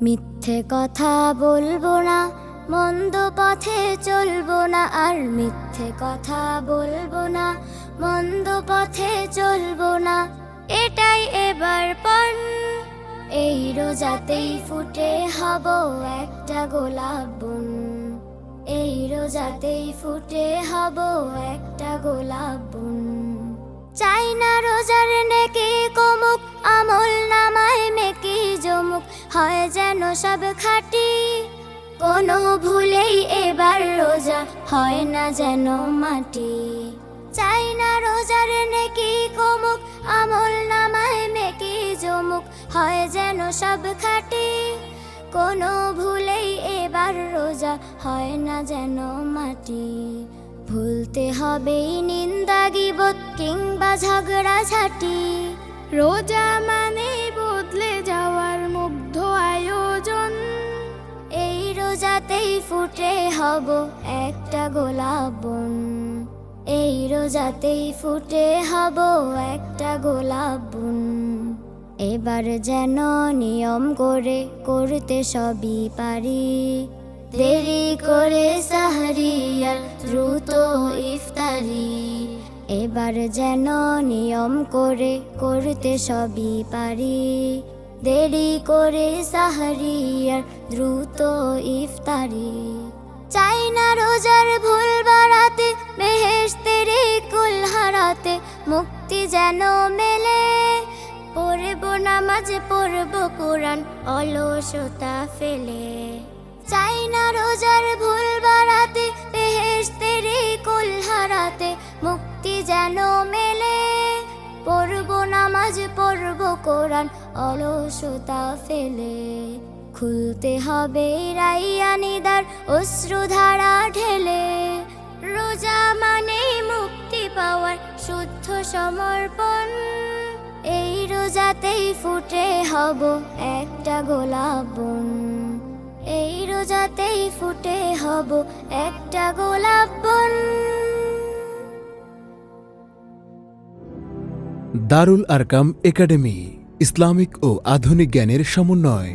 মিথ্যে কথা বলবো না, মন্দ পথে চলবো না, আর মিথ্যে কথা বলবো না, মন্দ পথে চলবো না, এটাই এবার পণ। এই রোজাতেই ফুটে হব একটা গোলাপ বন, এই রোজাতেই ফুটে হব একটা গোলাপ বন। চাই না রোজার নেকি কমুক, আমল নামায় মেকি জমুক, হয় যেন সব খাঁটি, কোনো ভুলেই এবার রোজা হয় না যেন মাটি। চাই না রোজার নেকি কমুক, আমল নামায় মেকি জমুক, হয় যেন সব খাঁটি, কোনো ভুলেই এবার রোজা হয় না যেন মাটি। ভুলতে হবে নিন্দা গীবত কিংবা ঝগড়া ঝাঁটি, রোজা মানে বদলে যাওয়ার মুগ্ধ আয়োজন। এই রোজাতেই ফুটে হব একটা গোলাপ বন, এই রোজাতেই ফুটে হব একটা গোলাপ বন। এবার যেন নিয়ম করে করতে সবই পারি, দেরি করে সাহরি আর দ্রুত ইফতারি। এবার যেন নিয়ম করে করতে সবই পারি, দেরি করে সাহরি আর দ্রুত ইফতারি। চাই না রোজার ভুল বাড়াতে, বেহেশতের কুল হারাতে, মুক্তি যেন মেলে। পড়ব নামাজ পড়ব কোরআন অলসতা ফেলে। চাই না রোজার ভুল বাড়াতে, বেহেশতের কুল হারাতে, মুক্তি যেন মেলে। পড়ব নামাজ পড়ব কোরআন অলসতা ফেলে। খুলতে হবে রাইয়ানি দ্বার অশ্রুধারা ঢেলে, রোজা মানে মুক্তি পাওয়ার শুদ্ধ সমর্পণ। এই রোজাতেই ফুটে হব একটা গোলাপ বন, এই রোজাতেই ফুটে হব একটা গোলাপ বন। দারুল আরকাম একাডেমি, ইসলামিক ও আধুনিক জ্ঞানের সমন্বয়।